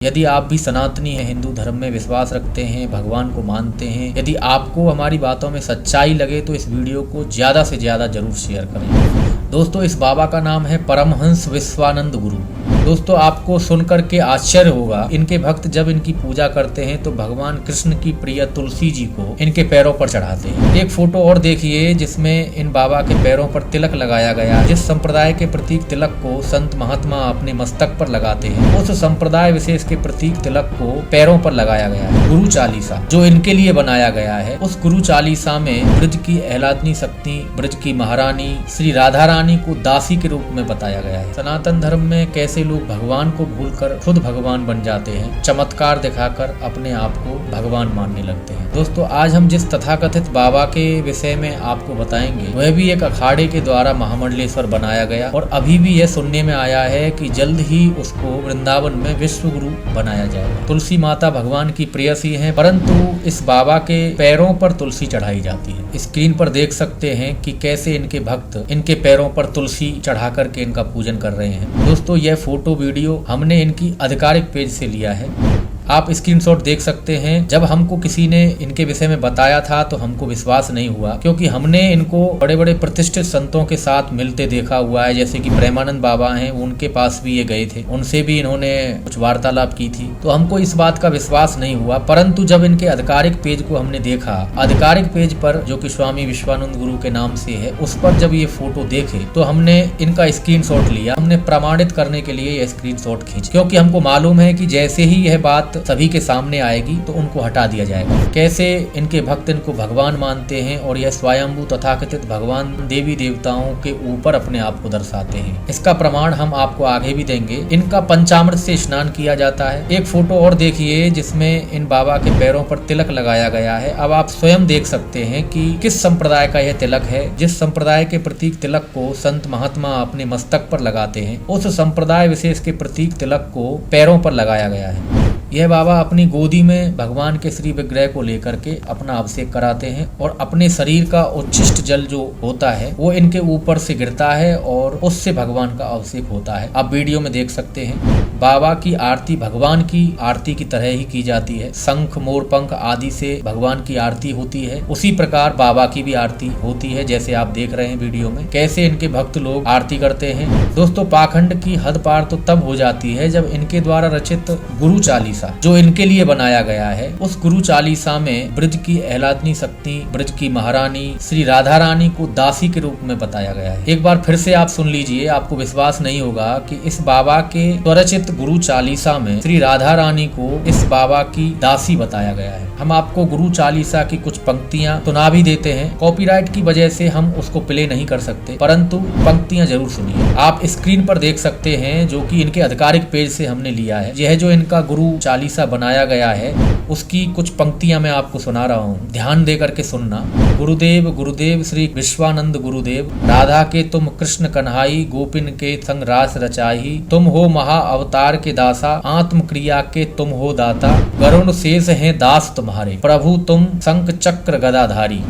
यदि आप भी सनातनी हैं, हिंदू धर्म में विश्वास रखते हैं, भगवान को मानते हैं, यदि आपको हमारी बातों में सच्चाई लगे तो इस वीडियो को ज़्यादा से ज़्यादा जरूर शेयर करें। दोस्तों, इस बाबा का नाम है परमहंस विश्वानंद गुरु। दोस्तों, आपको सुनकर के आश्चर्य होगा, इनके भक्त जब इनकी पूजा करते हैं तो भगवान कृष्ण की प्रिय तुलसी जी को इनके पैरों पर चढ़ाते हैं। एक फोटो और देखिए जिसमें इन बाबा के पैरों पर तिलक लगाया गया। जिस संप्रदाय के प्रतीक तिलक को संत महात्मा अपने मस्तक पर लगाते हैं, उस संप्रदाय विशेष के प्रतीक तिलक को पैरों पर लगाया गया है। गुरु चालीसा जो इनके लिए बनाया गया है, उस गुरु चालीसा में ब्रज की आह्लादनी शक्ति, ब्रज की महारानी श्री राधा रानी को दासी के रूप में बताया गया है। सनातन धर्म में कैसे लोग भगवान को भूलकर खुद भगवान बन जाते हैं, चमत्कार दिखाकर अपने आप को भगवान मानने लगते हैं। दोस्तों, आज हम जिस तथाकथित बाबा के विषय में आपको बताएंगे वह भी एक अखाड़े के द्वारा महामंडलेश्वर बनाया गया, और अभी भी यह सुनने में आया है कि जल्द ही उसको वृंदावन में विश्व गुरु बनाया जाएगा। तुलसी माता भगवान की प्रेयसी हैं, परंतु इस बाबा के पैरों पर तुलसी चढ़ाई जाती है। स्क्रीन पर देख सकते हैं कि कैसे इनके भक्त इनके पैरों पर तुलसी चढ़ा करके इनका पूजन कर रहे हैं। दोस्तों, यह फोटो वीडियो हमने इनकी आधिकारिक पेज से लिया है। आप स्क्रीनशॉट देख सकते हैं। जब हमको किसी ने इनके विषय में बताया था तो हमको विश्वास नहीं हुआ, क्योंकि हमने इनको बड़े बड़े प्रतिष्ठित संतों के साथ मिलते देखा हुआ है। जैसे कि प्रेमानंद बाबा हैं, उनके पास भी ये गए थे, उनसे भी इन्होंने कुछ वार्तालाप की थी, तो हमको इस बात का विश्वास नहीं हुआ। परंतु जब इनके आधिकारिक पेज को हमने देखा, आधिकारिक पेज पर जो कि स्वामी विश्वानंद गुरु के नाम से है, उस पर जब ये फोटो देखे तो हमने इनका स्क्रीनशॉट लिया। हमने प्रमाणित करने के लिए यह स्क्रीनशॉट खींच, क्योंकि हमको मालूम है कि जैसे ही यह बात सभी के सामने आएगी तो उनको हटा दिया जाएगा। कैसे इनके भक्त इनको भगवान मानते हैं और यह स्वयंभू तथाकथित भगवान देवी देवताओं के ऊपर अपने आप को दर्शाते हैं। इसका प्रमाण हम आपको आगे भी देंगे। इनका पंचामृत से स्नान किया जाता है। एक फोटो और देखिए जिसमें इन बाबा के पैरों पर तिलक लगाया गया है। अब आप स्वयं देख सकते हैं कि किस संप्रदाय का यह तिलक है। जिस संप्रदाय के प्रतीक तिलक को संत महात्मा अपने मस्तक पर लगाते हैं, उस संप्रदाय विशेष के प्रतीक तिलक को पैरों पर लगाया गया है। यह बाबा अपनी गोदी में भगवान के श्री विग्रह को लेकर के अपना अभिषेक कराते हैं, और अपने शरीर का उच्छिष्ट जल जो होता है वो इनके ऊपर से गिरता है और उससे भगवान का अभिषेक होता है। आप वीडियो में देख सकते हैं। बाबा की आरती भगवान की आरती की तरह ही की जाती है। शंख, मोर, पंख आदि से भगवान की आरती होती है। उसी प्रकार बाबा की भी आरती होती है, जैसे आप देख रहे हैं वीडियो में कैसे इनके भक्त लोग आरती करते हैं। दोस्तों, पाखंड की हद पार तो तब हो जाती है जब इनके द्वारा रचित गुरु चालीसा जो इनके लिए बनाया गया है, उस गुरु चालीसा में ब्रज की आह्लादनी शक्ति, ब्रज की महारानी श्री राधा रानी को दासी के रूप में बताया गया है। एक बार फिर से आप सुन लीजिए, आपको विश्वास नहीं होगा कि इस बाबा के स्वरचित गुरु चालीसा में श्री राधा रानी को इस बाबा की दासी बताया गया है। हम आपको गुरु चालीसा की कुछ पंक्तियां सुना भी देते हैं। कॉपीराइट की वजह से हम उसको प्ले नहीं कर सकते, परंतु पंक्तियां जरूर सुनिए। आप स्क्रीन पर देख सकते हैं, जो कि इनके आधिकारिक पेज से हमने लिया है। यह जो इनका गुरु चालीसा बनाया गया है, उसकी कुछ पंक्तियां मैं आपको सुना रहा हूँ, ध्यान दे करके सुनना। गुरुदेव गुरुदेव श्री विश्वानंद गुरुदेव, राधा के तुम कृष्ण कन्हाई, गोपिन के संग रास रचाई, तुम हो महा अवतार के दासा, आत्म क्रिया के तुम हो दाता, गरुण शेष हैं दास तुम्हारे, प्रभु तुम शंख चक्र गदाधारी,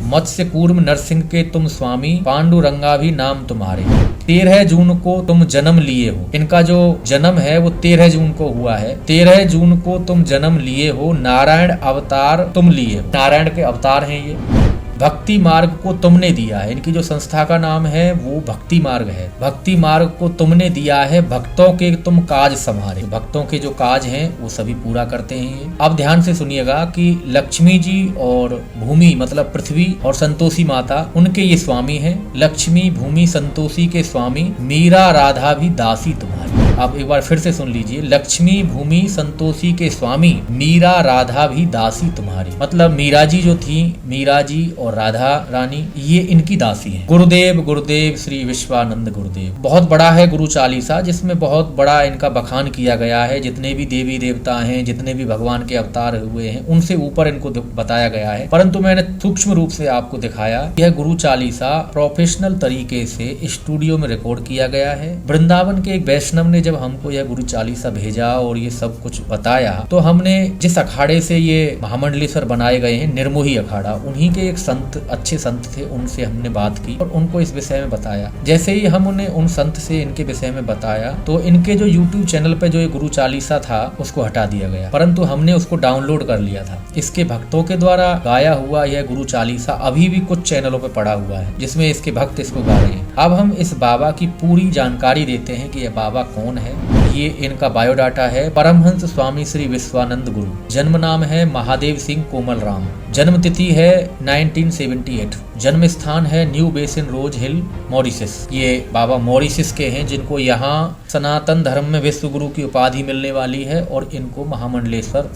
मत्स्य कूर्म नरसिंह के तुम स्वामी, पांडुरंगा भी नाम तुम्हारे, 13 जून को तुम जन्म लिए हो। इनका जो जन्म है वो 13 जून को हुआ है। 13 जून को तुम जन्म लिए हो, नारायण अवतार तुम लिए हो। नारायण के अवतार हैं ये। भक्ति मार्ग को तुमने दिया है। इनकी जो संस्था का नाम है वो भक्ति मार्ग है। भक्ति मार्ग को तुमने दिया है, भक्तों के तुम काज संभारे। भक्तों के जो काज हैं वो सभी पूरा करते हैं ये। अब ध्यान से सुनिएगा कि लक्ष्मी जी और भूमि मतलब पृथ्वी और संतोषी माता, उनके ये स्वामी हैं। लक्ष्मी, भूमि, संतोषी के स्वामी, मीरा राधा भी दासी तुम्हारी। आप एक बार फिर से सुन लीजिए। लक्ष्मी, भूमि, संतोषी के स्वामी, मीरा राधा भी दासी तुम्हारी। मतलब मीरा जी जो थी, मीरा जी और राधा रानी, ये इनकी दासी हैं। गुरुदेव गुरुदेव श्री विश्वानंद गुरुदेव। बहुत बड़ा है गुरु चालीसा, जिसमें बहुत बड़ा इनका बखान किया गया है। जितने भी देवी देवता हैं, जितने भी भगवान के अवतार हुए हैं, उनसे ऊपर इनको बताया गया है। परंतु मैंने सूक्ष्म रूप से आपको दिखाया। यह गुरु चालीसा प्रोफेशनल तरीके से स्टूडियो में रिकॉर्ड किया गया है। वृंदावन के एक वैष्णव ने जब हमको यह गुरु चालीसा भेजा और ये सब कुछ बताया तो हमने जिस अखाड़े से ये महामंडलेश्वर बनाए गए हैं, निर्मोही अखाड़ा, उन्हीं के एक संत, अच्छे संत थे, उनसे हमने बात की और उनको इस विषय में बताया। जैसे ही हम उन्हें उन संत से इनके विषय में बताया तो इनके जो YouTube चैनल पे जो ये गुरु चालीसा था उसको हटा दिया गया, परंतु हमने उसको डाउनलोड कर लिया था। इसके भक्तों के द्वारा गाया हुआ यह गुरु चालीसा अभी भी कुछ चैनलों पे पड़ा हुआ है, जिसमें इसके भक्त इसको गा रहे हैं। अब हम इस बाबा की पूरी जानकारी देते हैं कि यह बाबा कौन है। ये इनका बायोडाटा है। परमहंस स्वामी श्री विश्वानंद गुरु। जन्म नाम है महादेव सिंह कोमल राम। जन्म तिथि है 1978। जन्म स्थान है न्यू बेसिन रोज हिल, मॉरिशस। ये बाबा मॉरिशस के हैं, जिनको यहाँ सनातन धर्म में विश्व गुरु की उपाधि मिलने वाली है और इनको महामंडलेश्वर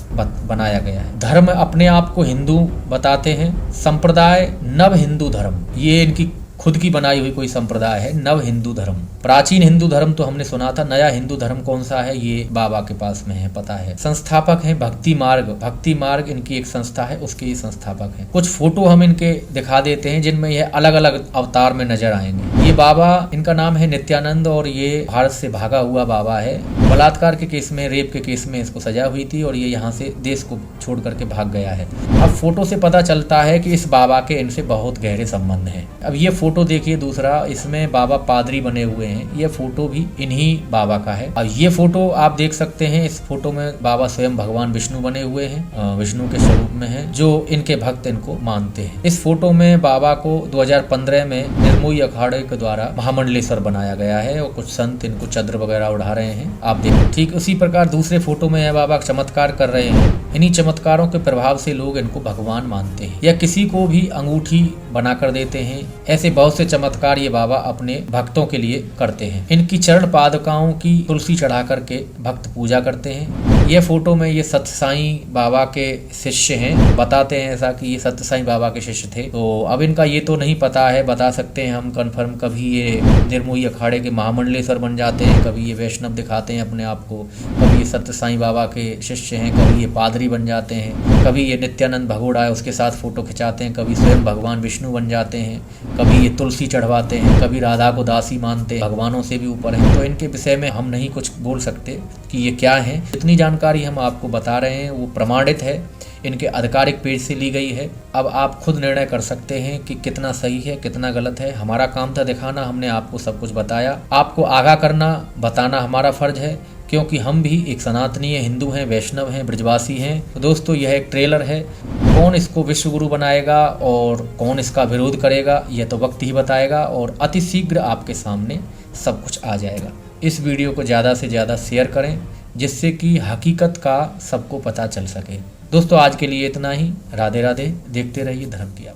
बनाया गया है। धर्म अपने आप को हिंदू बताते हैं। संप्रदाय नव हिंदू धर्म, ये इनकी खुद की बनाई हुई कोई संप्रदाय है, नव हिंदू धर्म। प्राचीन हिंदू धर्म तो हमने सुना था, नया हिंदू धर्म कौन सा है ये बाबा के पास में है, पता है। संस्थापक हैं भक्ति मार्ग। भक्ति मार्ग इनकी एक संस्था है, उसके ये संस्थापक हैं। कुछ फोटो हम इनके दिखा देते हैं जिनमें यह अलग अलग अवतार में नजर आएंगे। ये बाबा, इनका नाम है नित्यानंद और ये भारत से भागा हुआ बाबा है। बलात्कार के केस में, रेप के केस में इसको सजा हुई थी और ये यहाँ से देश को छोड़ करके भाग गया है। अब फोटो से पता चलता है कि इस बाबा के इनसे बहुत गहरे संबंध हैं। अब ये फोटो देखिए दूसरा, इसमें बाबा पादरी बने हुए हैं। ये फोटो भी इन्हीं बाबा का है। अब ये फोटो आप देख सकते हैं, इस फोटो में बाबा स्वयं भगवान विष्णु बने हुए हैं, विष्णु के स्वरूप में है, जो इनके भक्त इनको मानते हैं। इस फोटो में बाबा को 2015 में निर्मोही अखाड़े के द्वारा महामंडलेश्वर बनाया गया है और कुछ संत इनको चद्र वगैरह उड़ा रहे हैं, आप देखो। ठीक उसी प्रकार दूसरे फोटो में यह बाबा चमत्कार कर रहे हैं। इन्हीं चमत्कारों के प्रभाव से लोग इनको भगवान मानते हैं या किसी को भी अंगूठी बना कर देते हैं। ऐसे बहुत से चमत्कार ये बाबा अपने भक्तों के लिए करते हैं। इनकी चरण पादुकाओं की तुलसी चढ़ा करके भक्त पूजा करते हैं। ये फोटो में ये सत्य साईं बाबा के शिष्य हैं, बताते हैं ऐसा कि ये सत्य साईं बाबा के शिष्य थे। तो अब इनका ये तो नहीं पता है, बता सकते हैं हम कंफर्म, कभी ये निर्मोही अखाड़े के महामंडलेश्वर बन जाते हैं, कभी ये वैष्णव दिखाते हैं अपने आप को, कभी ये सत्य साईं बाबा के शिष्य हैं, कभी ये पादरी बन जाते हैं, कभी ये नित्यानंद भगोड़ा है उसके साथ फोटो खिंचाते हैं, कभी स्वयं भगवान विष्णु बन जाते हैं, कभी ये तुलसी चढ़वाते हैं, कभी राधा को दासी मानते हैं, भगवानों से भी ऊपर हैं। तो इनके विषय में हम नहीं कुछ बोल सकते कि ये क्या है। जितनी जानकारी हम आपको बता रहे हैं वो प्रमाणित है, इनके आधिकारिक पेज से ली गई है। अब आप खुद निर्णय कर सकते हैं कि कितना सही है कितना गलत है। हमारा काम था दिखाना, हमने आपको सब कुछ बताया। आपको आगाह करना, बताना हमारा फर्ज है, क्योंकि हम भी एक सनातनीय हिंदू हैं, वैष्णव हैं, ब्रजवासी हैं। तो दोस्तों यह एक ट्रेलर है, कौन इसको विश्व गुरु बनाएगा और कौन इसका विरोध करेगा यह तो वक्त ही बताएगा और अति शीघ्र आपके सामने सब कुछ आ जाएगा। इस वीडियो को ज़्यादा से ज़्यादा शेयर करें जिससे कि हकीकत का सबको पता चल सके। दोस्तों आज के लिए इतना ही। राधे राधे। देखते रहिए धर्म की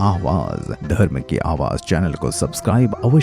आवाज़। धर्म की आवाज़ चैनल को सब्सक्राइब अवश्य